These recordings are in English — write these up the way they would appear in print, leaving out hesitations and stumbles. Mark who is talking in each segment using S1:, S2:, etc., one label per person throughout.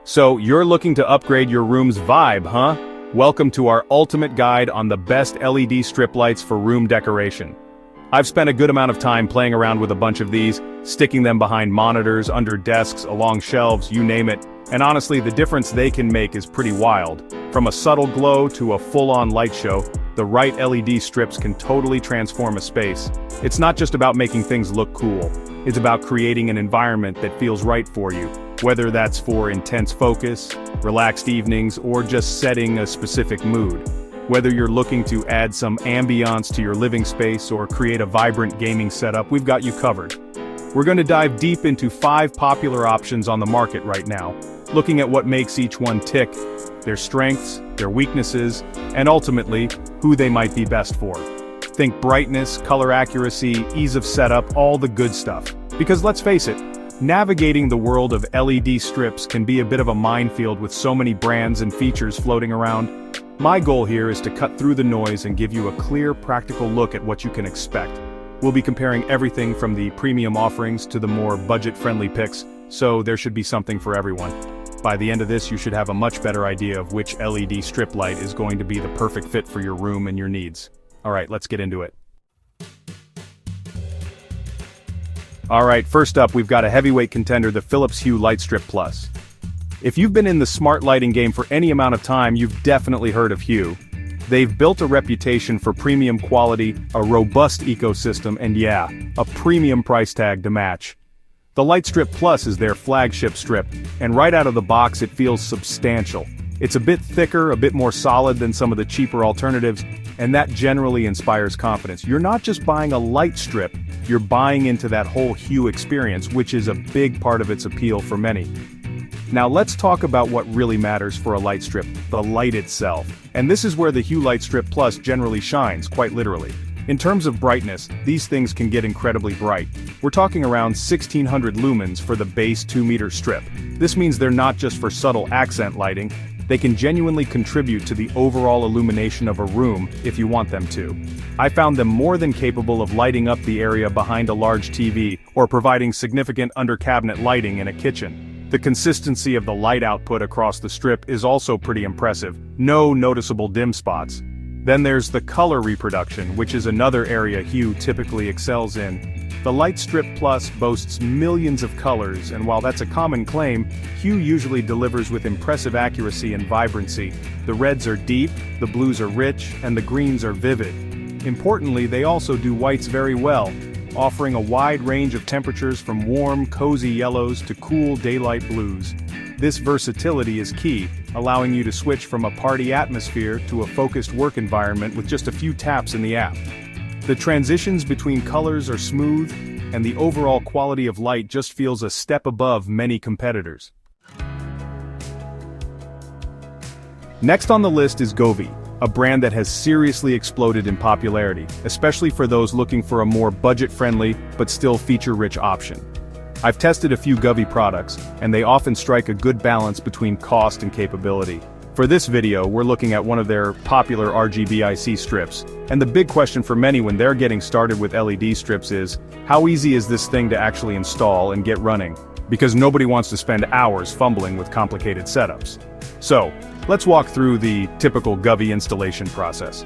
S1: So, you're looking to upgrade your room's vibe, huh? Welcome to our ultimate guide on the best LED strip lights for room decoration. I've spent a good amount of time playing around with a bunch of these, sticking them behind monitors, under desks, along shelves, you name it, and honestly the difference they can make is pretty wild. From a subtle glow to a full-on light show, the right LED strips can totally transform a space. It's not just about making things look cool, it's about creating an environment that feels right for you, whether that's for intense focus, relaxed evenings, or just setting a specific mood. Whether you're looking to add some ambiance to your living space or create a vibrant gaming setup, we've got you covered. We're going to dive deep into 5 popular options on the market right now, looking at what makes each one tick, their strengths, their weaknesses, and ultimately, who they might be best for. Think brightness, color accuracy, ease of setup, all the good stuff. Because let's face it, navigating the world of LED strips can be a bit of a minefield with so many brands and features floating around. My goal here is to cut through the noise and give you a clear, practical look at what you can expect. We'll be comparing everything from the premium offerings to the more budget-friendly picks, so there should be something for everyone. By the end of this, you should have a much better idea of which LED strip light is going to be the perfect fit for your room and your needs. Alright, let's get into it. Alright, first up we've got a heavyweight contender, the Philips Hue Light Strip Plus. If you've been in the smart lighting game for any amount of time, you've definitely heard of Hue. They've built a reputation for premium quality, a robust ecosystem, and yeah, a premium price tag to match. The Light Strip Plus is their flagship strip, and right out of the box it feels substantial. It's a bit thicker, a bit more solid than some of the cheaper alternatives, and that generally inspires confidence. You're not just buying a light strip, you're buying into that whole Hue experience, which is a big part of its appeal for many. Now let's talk about what really matters for a light strip, the light itself. And this is where the Hue Light Strip Plus generally shines, quite literally. In terms of brightness, these things can get incredibly bright. We're talking around 1600 lumens for the base 2-meter strip. This means they're not just for subtle accent lighting, they can genuinely contribute to the overall illumination of a room if you want them to. I found them more than capable of lighting up the area behind a large TV or providing significant under-cabinet lighting in a kitchen. The consistency of the light output across the strip is also pretty impressive, no noticeable dim spots. Then there's the color reproduction, which is another area Hue typically excels in. The Light Strip Plus boasts millions of colors, and while that's a common claim, Hue usually delivers with impressive accuracy and vibrancy. The reds are deep, the blues are rich, and the greens are vivid. Importantly, they also do whites very well, offering a wide range of temperatures from warm, cozy yellows to cool daylight blues. This versatility is key, allowing you to switch from a party atmosphere to a focused work environment with just a few taps in the app. The transitions between colors are smooth, and the overall quality of light just feels a step above many competitors. Next on the list is Govee, a brand that has seriously exploded in popularity, especially for those looking for a more budget-friendly but still feature-rich option. I've tested a few Govee products, and they often strike a good balance between cost and capability. For this video, we're looking at one of their popular RGB IC strips, and the big question for many when they're getting started with LED strips is, how easy is this thing to actually install and get running? Because nobody wants to spend hours fumbling with complicated setups. So, let's walk through the typical Govee installation process.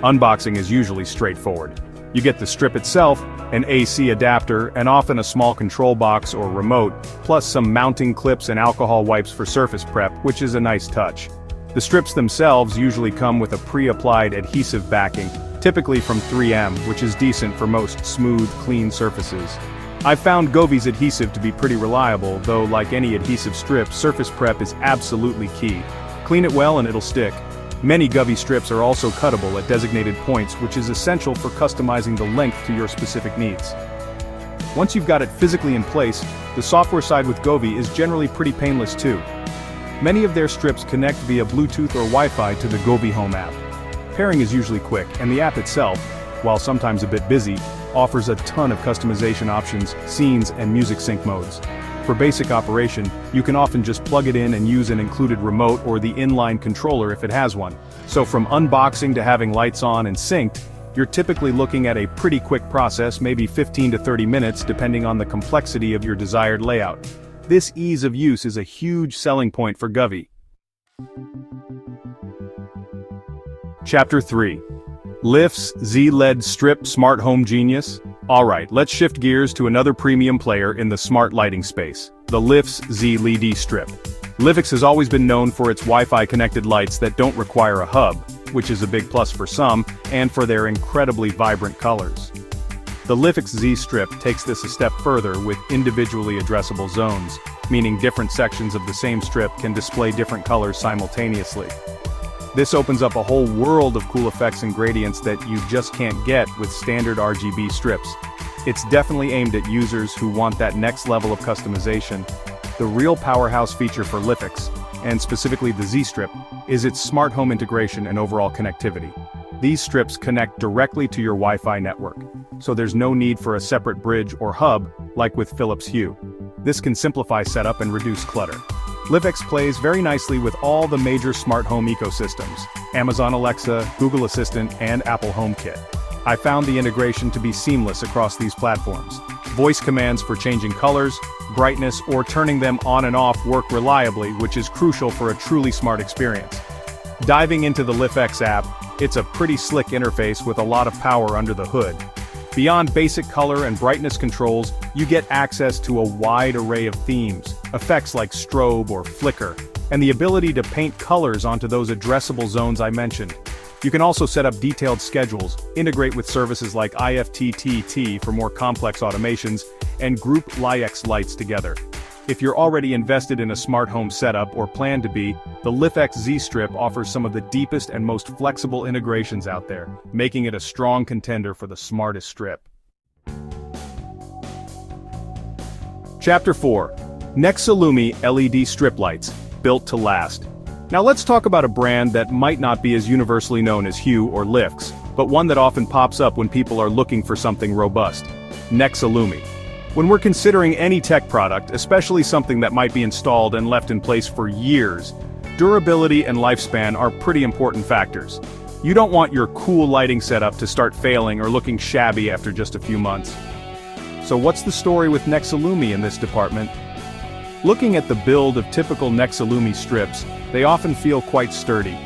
S1: Unboxing is usually straightforward. You get the strip itself, an AC adapter, and often a small control box or remote, plus some mounting clips and alcohol wipes for surface prep, which is a nice touch. The strips themselves usually come with a pre-applied adhesive backing, typically from 3M, which is decent for most smooth, clean surfaces. I've found Govee's adhesive to be pretty reliable, though like any adhesive strip, surface prep is absolutely key. Clean it well and it'll stick. Many Govee strips are also cuttable at designated points, which is essential for customizing the length to your specific needs. Once you've got it physically in place, the software side with Govee is generally pretty painless too. Many of their strips connect via Bluetooth or Wi-Fi to the Govee Home app. Pairing is usually quick, and the app itself, while sometimes a bit busy, offers a ton of customization options, scenes, and music sync modes. For basic operation, you can often just plug it in and use an included remote or the inline controller if it has one. So from unboxing to having lights on and synced, you're typically looking at a pretty quick process, maybe 15 to 30 minutes depending on the complexity of your desired layout. This ease of use is a huge selling point for Govee. Chapter 3. Lifts Z-LED Strip Smart Home Genius? Alright, let's shift gears to another premium player in the smart lighting space, the Lifts Z-LED Strip. Livix has always been known for its Wi-Fi connected lights that don't require a hub, which is a big plus for some, and for their incredibly vibrant colors. The Livix Z-Strip takes this a step further with individually addressable zones, meaning different sections of the same strip can display different colors simultaneously. This opens up a whole world of cool effects and gradients that you just can't get with standard RGB strips. It's definitely aimed at users who want that next level of customization. The real powerhouse feature for Livix, and specifically the Z-Strip, is its smart home integration and overall connectivity. These strips connect directly to your Wi-Fi network, so there's no need for a separate bridge or hub like with Philips Hue. This can simplify setup and reduce clutter. Livix plays very nicely with all the major smart home ecosystems: Amazon Alexa, Google Assistant, and Apple HomeKit. I found the integration to be seamless across these platforms. Voice commands for changing colors, brightness, or turning them on and off work reliably, which is crucial for a truly smart experience. Diving into the Livix app, it's a pretty slick interface with a lot of power under the hood. Beyond basic color and brightness controls, you get access to a wide array of themes, effects like strobe or flicker, and the ability to paint colors onto those addressable zones I mentioned. You can also set up detailed schedules, integrate with services like IFTTT for more complex automations, and group Lix lights together. If you're already invested in a smart home setup or plan to be, the Livix Z-Strip offers some of the deepest and most flexible integrations out there, making it a strong contender for the smartest strip. Chapter 4. Nexalumi LED Strip Lights, built to last. Now let's talk about a brand that might not be as universally known as Hue or Livix, but one that often pops up when people are looking for something robust: Nexalumi. When we're considering any tech product, especially something that might be installed and left in place for years, durability and lifespan are pretty important factors. You don't want your cool lighting setup to start failing or looking shabby after just a few months. So what's the story with Nexalumi in this department? Looking at the build of typical Nexalumi strips, they often feel quite sturdy.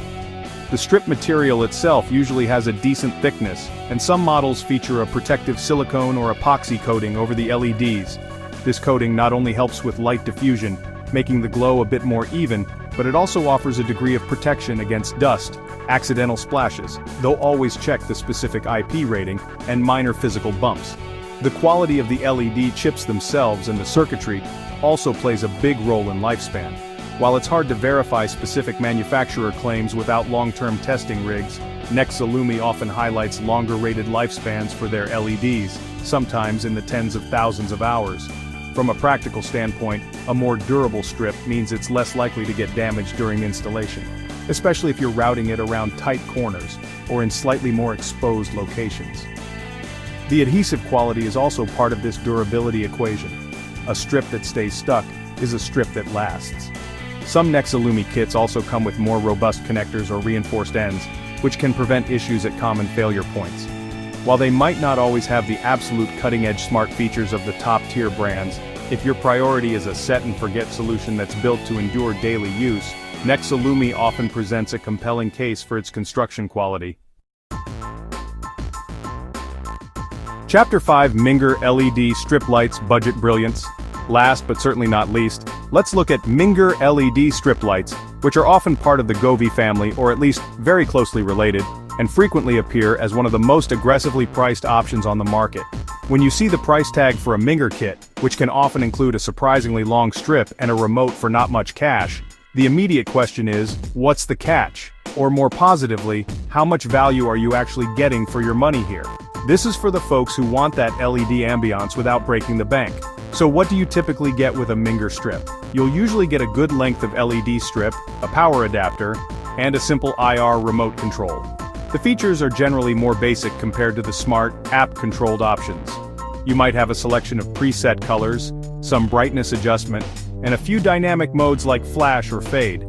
S1: The strip material itself usually has a decent thickness, and some models feature a protective silicone or epoxy coating over the LEDs. This coating not only helps with light diffusion, making the glow a bit more even, but it also offers a degree of protection against dust, accidental splashes, though always check the specific IP rating, and minor physical bumps. The quality of the LED chips themselves and the circuitry also plays a big role in lifespan. While it's hard to verify specific manufacturer claims without long-term testing rigs, Nexalumi often highlights longer rated lifespans for their LEDs, sometimes in the tens of thousands of hours. From a practical standpoint, a more durable strip means it's less likely to get damaged during installation, especially if you're routing it around tight corners or in slightly more exposed locations. The adhesive quality is also part of this durability equation. A strip that stays stuck is a strip that lasts. Some Nexalumi kits also come with more robust connectors or reinforced ends, which can prevent issues at common failure points. While they might not always have the absolute cutting-edge smart features of the top-tier brands, if your priority is a set-and-forget solution that's built to endure daily use, Nexalumi often presents a compelling case for its construction quality. Chapter 5. Minger LED Strip Lights Budget Brilliance. Last but certainly not least, let's look at Minger LED strip lights, which are often part of the Govee family or at least very closely related, and frequently appear as one of the most aggressively priced options on the market. When you see the price tag for a Minger kit, which can often include a surprisingly long strip and a remote for not much cash, the immediate question is, what's the catch? Or more positively, how much value are you actually getting for your money here? This is for the folks who want that LED ambiance without breaking the bank. So what do you typically get with a Minger strip? You'll usually get a good length of LED strip, a power adapter, and a simple IR remote control. The features are generally more basic compared to the smart, app-controlled options. You might have a selection of preset colors, some brightness adjustment, and a few dynamic modes like flash or fade.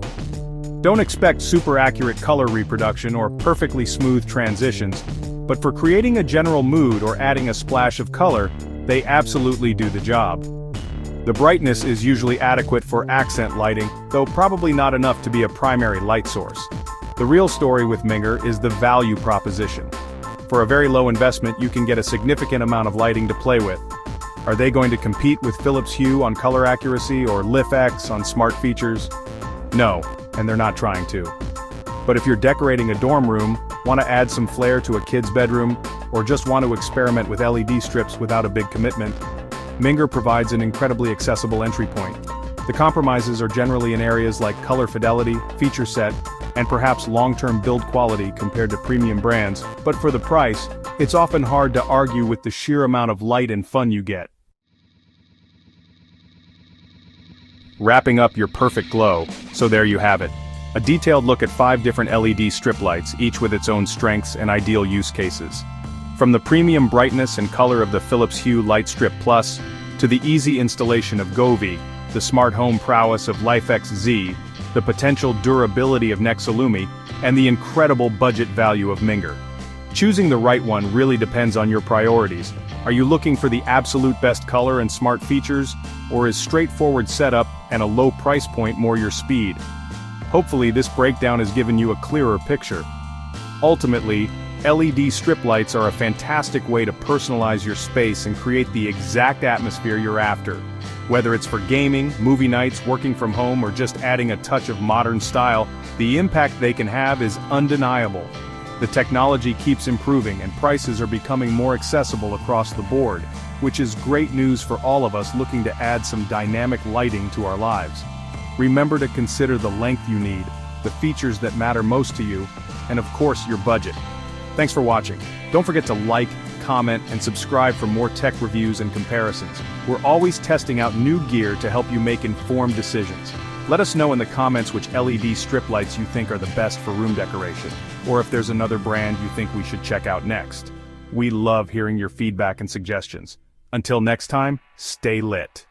S1: Don't expect super accurate color reproduction or perfectly smooth transitions, but for creating a general mood or adding a splash of color, they absolutely do the job. The brightness is usually adequate for accent lighting, though probably not enough to be a primary light source. The real story with Minger is the value proposition. For a very low investment, you can get a significant amount of lighting to play with. Are they going to compete with Philips Hue on color accuracy or LIFX on smart features? No, and they're not trying to. But if you're decorating a dorm room, want to add some flair to a kid's bedroom, or just want to experiment with LED strips without a big commitment, Minger provides an incredibly accessible entry point. The compromises are generally in areas like color fidelity, feature set, and perhaps long-term build quality compared to premium brands, but for the price, it's often hard to argue with the sheer amount of light and fun you get. Wrapping up your perfect glow, so there you have it. A detailed look at 5 different LED strip lights, each with its own strengths and ideal use cases. From the premium brightness and color of the Philips Hue Light Strip Plus, to the easy installation of Govee, the smart home prowess of LIFX Z, the potential durability of Nexalumi, and the incredible budget value of Minger. Choosing the right one really depends on your priorities. Are you looking for the absolute best color and smart features, or is straightforward setup and a low price point more your speed? Hopefully this breakdown has given you a clearer picture. Ultimately, LED strip lights are a fantastic way to personalize your space and create the exact atmosphere you're after. Whether it's for gaming, movie nights, working from home, or just adding a touch of modern style, the impact they can have is undeniable. The technology keeps improving and prices are becoming more accessible across the board, which is great news for all of us looking to add some dynamic lighting to our lives. Remember to consider the length you need, the features that matter most to you, and of course your budget. Thanks for watching. Don't forget to like, comment, and subscribe for more tech reviews and comparisons. We're always testing out new gear to help you make informed decisions. Let us know in the comments which LED strip lights you think are the best for room decoration, or if there's another brand you think we should check out next. We love hearing your feedback and suggestions. Until next time, stay lit.